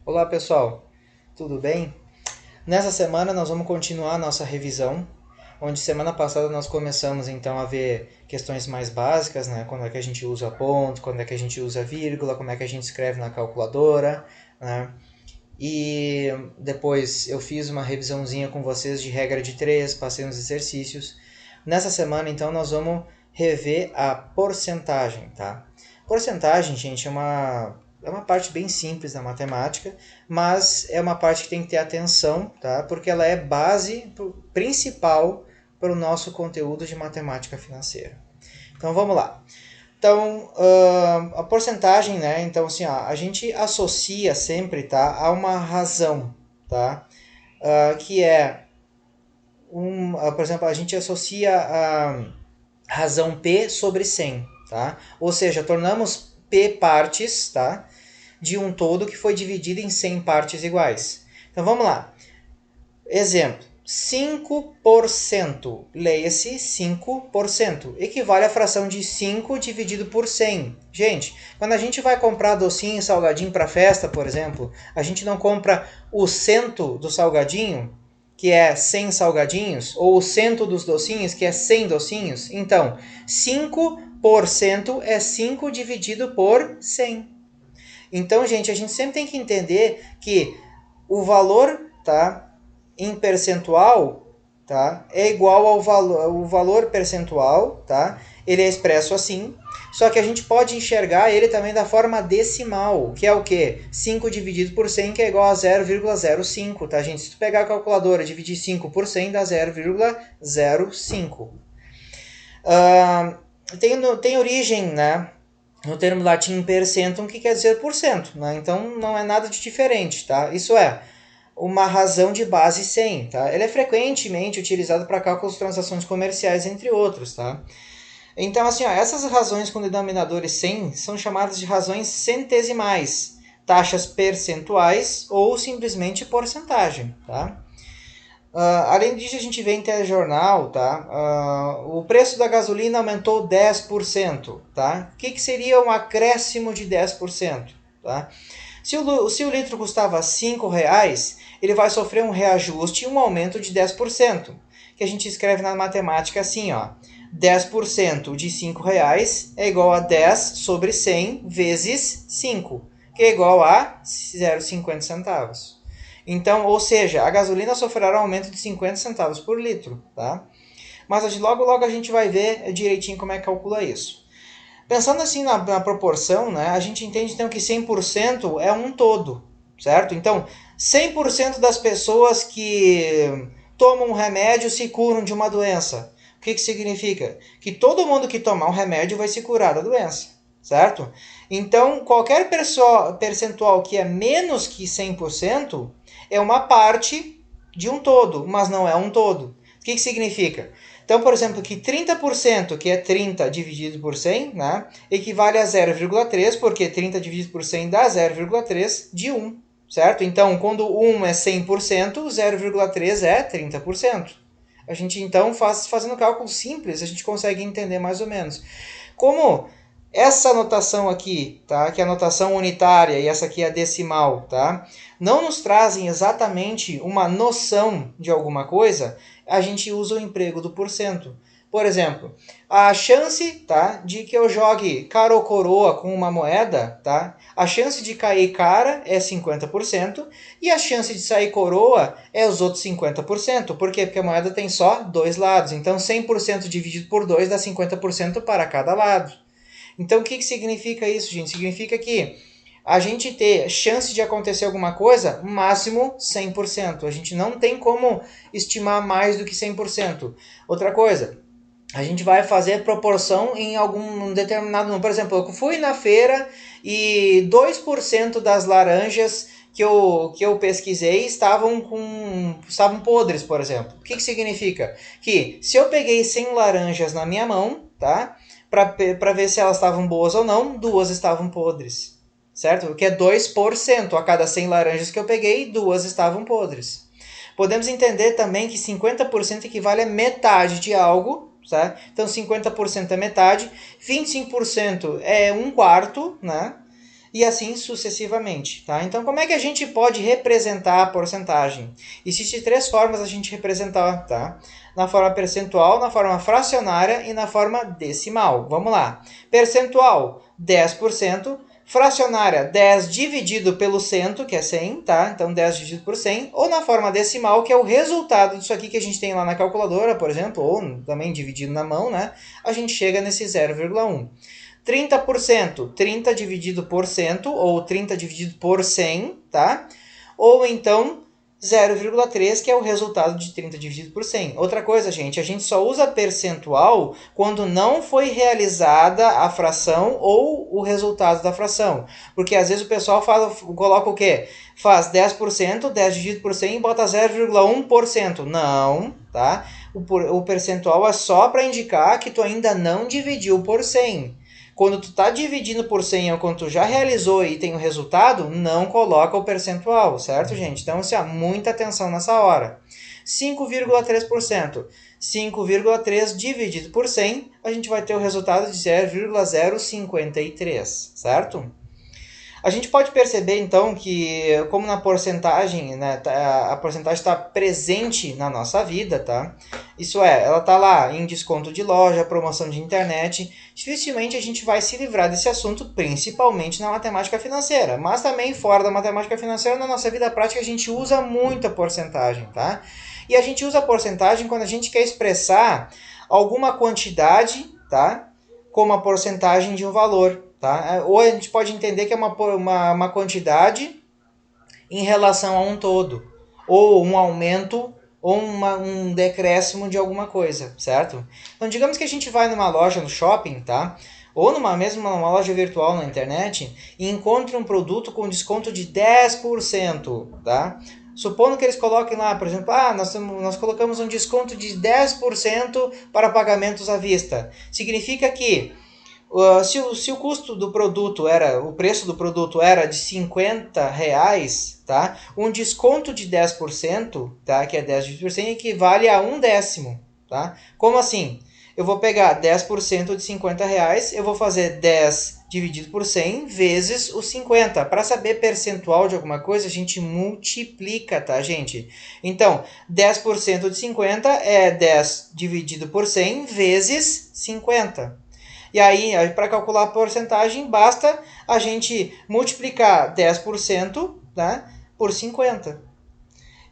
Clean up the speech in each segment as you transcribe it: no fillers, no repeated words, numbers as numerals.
Olá pessoal, tudo bem? Nessa semana nós vamos continuar a nossa revisão, onde semana passada nós começamos então a ver questões mais básicas, né? Quando é que a gente usa ponto, quando é que a gente usa vírgula, como é que a gente escreve na calculadora, né? E depois eu fiz uma revisãozinha com vocês de regra de três, passei uns exercícios. Nessa semana então nós vamos rever a porcentagem, tá? Porcentagem, gente, é uma parte bem simples da matemática, mas é uma parte que tem que ter atenção, tá? Porque ela é base principal para o nosso conteúdo de matemática financeira. Então vamos lá. Então, a porcentagem, né? Então, assim, ó, a gente associa sempre, tá, a uma razão, tá? Que é, por exemplo, a gente associa a razão P sobre 100, tá? Ou seja, tornamos P partes, tá? De um todo que foi dividido em 100 partes iguais. Então, vamos lá. Exemplo, 5%. Leia-se 5%. Equivale à fração de 5 dividido por 100. Gente, quando a gente vai comprar docinho e salgadinho para festa, por exemplo, a gente não compra o cento do salgadinho, que é 100 salgadinhos, ou o cento dos docinhos, que é 100 docinhos. Então, 5% é 5 dividido por 100. Então, gente, a gente sempre tem que entender que o valor, tá, em percentual, tá, é igual o valor percentual, tá? Ele é expresso assim, só que a gente pode enxergar ele também da forma decimal, que é o quê? 5 dividido por 100, que é igual a 0,05, tá, gente? Se tu pegar a calculadora e dividir 5 por 100, dá 0,05. Tem origem, né, no termo latim percentum, que quer dizer por cento, né? Então não é nada de diferente, tá? Isso é uma razão de base 100, tá? Ele é frequentemente utilizado para cálculos de transações comerciais, entre outros, tá? Então, assim, ó, essas razões com denominadores 100 são chamadas de razões centesimais, taxas percentuais ou simplesmente porcentagem, tá? Além disso, a gente vê em telejornal, tá? O preço da gasolina aumentou 10%, tá? O que seria um acréscimo de 10%, tá? Se o litro custava R$ 5, ele vai sofrer um reajuste e um aumento de 10%, que a gente escreve na matemática assim, ó. 10% de R$ 5 é igual a 10 sobre 100 vezes 5, que é igual a 0,50 centavos. Então, ou seja, a gasolina sofrerá um aumento de 50 centavos por litro, tá? Mas logo logo a gente vai ver direitinho como é que calcula isso. Pensando assim na proporção, né, a gente entende então que 100% é um todo, certo? Então, 100% das pessoas que tomam um remédio se curam de uma doença. O que significa? Que todo mundo que tomar um remédio vai se curar da doença, certo? Então, qualquer percentual que é menos que 100% é uma parte de um todo, mas não é um todo. O que significa? Então, por exemplo, que 30%, que é 30 dividido por 100, né, equivale a 0,3, porque 30 dividido por 100 dá 0,3 de 1, certo? Então, quando 1 é 100%, 0,3 é 30%. A gente, então, fazendo cálculo simples, a gente consegue entender mais ou menos. Como essa notação aqui, tá, que é a notação unitária e essa aqui é a decimal, tá, não nos trazem exatamente uma noção de alguma coisa, a gente usa o emprego do porcento. Por exemplo, a chance, tá, de que eu jogue cara ou coroa com uma moeda, tá, a chance de cair cara é 50% e a chance de sair coroa é os outros 50%. Por quê? Porque a moeda tem só dois lados. Então 100% dividido por 2 dá 50% para cada lado. Então o que significa isso, gente? Significa que a gente ter chance de acontecer alguma coisa, máximo 100%. A gente não tem como estimar mais do que 100%. Outra coisa, a gente vai fazer proporção em algum determinado número. Por exemplo, eu fui na feira e 2% das laranjas que eu pesquisei estavam podres, por exemplo. O que significa? Que se eu peguei 100 laranjas na minha mão, tá? Para ver se elas estavam boas ou não, duas estavam podres. Certo? O que é 2%. A cada 100 laranjas que eu peguei, duas estavam podres. Podemos entender também que 50% equivale a metade de algo, tá? Então 50% é metade, 25% é um quarto, né? e assim sucessivamente, tá? Então, como é que a gente pode representar a porcentagem? Existem 3 formas a gente representar, tá? Na forma percentual, na forma fracionária e na forma decimal. Vamos lá. Percentual, 10%. Fracionária, 10 dividido pelo cento, que é 100, tá? Então, 10 dividido por 100. Ou na forma decimal, que é o resultado disso aqui que a gente tem lá na calculadora, por exemplo, ou também dividido na mão, né? A gente chega nesse 0,1. 30%, 30 dividido por cento, ou 30 dividido por 100, tá? Ou então 0,3, que é o resultado de 30 dividido por 100. Outra coisa, gente, a gente só usa percentual quando não foi realizada a fração ou o resultado da fração. Porque às vezes o pessoal coloca o quê? Faz 10%, 10 dividido por 100 e bota 0,1%. Não, tá? O percentual é só para indicar que tu ainda não dividiu por 100. Quando tu está dividindo por 100 ou quando tu já realizou e tem o resultado, não coloca o percentual, certo, gente? Então, assim, muita atenção nessa hora. 5,3%. 5,3 dividido por 100, a gente vai ter o resultado de 0,053, certo? A gente pode perceber, então, que como na porcentagem, né, a porcentagem está presente na nossa vida, tá? Isso é, ela está lá em desconto de loja, promoção de internet. Dificilmente a gente vai se livrar desse assunto, principalmente na matemática financeira. Mas também fora da matemática financeira, na nossa vida prática, a gente usa muita porcentagem, tá? E a gente usa a porcentagem quando a gente quer expressar alguma quantidade, tá? Como a porcentagem de um valor. Tá? Ou a gente pode entender que é uma quantidade em relação a um todo, ou um aumento, ou um decréscimo de alguma coisa, certo? Então, digamos que a gente vai numa loja no shopping, tá? Ou numa loja virtual na internet, e encontre um produto com desconto de 10%, tá? Supondo que eles coloquem lá, por exemplo, nós colocamos um desconto de 10% para pagamentos à vista. Significa que se o custo do produto o preço do produto era de R$ 50, tá? Um desconto de 10%, tá? Que é 10%, equivale a um décimo, tá? Como assim? Eu vou pegar 10% de R$ 50, eu vou fazer 10 dividido por 100 vezes os 50. Para saber percentual de alguma coisa, a gente multiplica, tá, gente? Então, 10% de 50 é 10 dividido por 100 vezes 50. E aí, para calcular a porcentagem, basta a gente multiplicar 10%, né, por 50.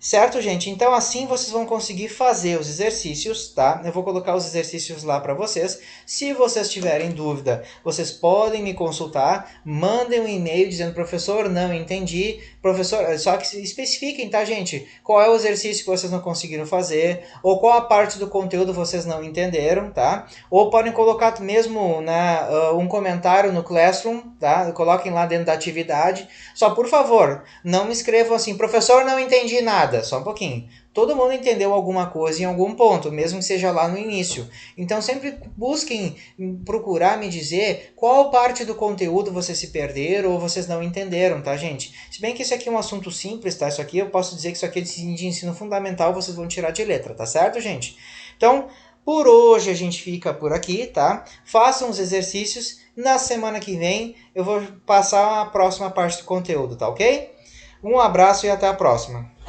Certo, gente? Então assim vocês vão conseguir fazer os exercícios, tá? Eu vou colocar os exercícios lá para vocês. Se vocês tiverem dúvida, vocês podem me consultar. Mandem um e-mail dizendo, professor, não entendi. Professor, só que especifiquem, tá, gente? Qual é o exercício que vocês não conseguiram fazer, ou qual a parte do conteúdo vocês não entenderam, tá? Ou podem colocar mesmo, né, um comentário no Classroom, tá? Coloquem lá dentro da atividade. Só, por favor, não me escrevam assim, professor, não entendi nada. Só um pouquinho. Todo mundo entendeu alguma coisa em algum ponto, mesmo que seja lá no início. Então sempre busquem procurar me dizer qual parte do conteúdo vocês se perderam ou vocês não entenderam, tá, gente? Se bem que isso aqui é um assunto simples, tá? Isso aqui eu posso dizer que isso aqui é de ensino fundamental, vocês vão tirar de letra, tá certo, gente? Então, por hoje a gente fica por aqui, tá? Façam os exercícios. Na semana que vem eu vou passar a próxima parte do conteúdo, tá ok? Um abraço e até a próxima.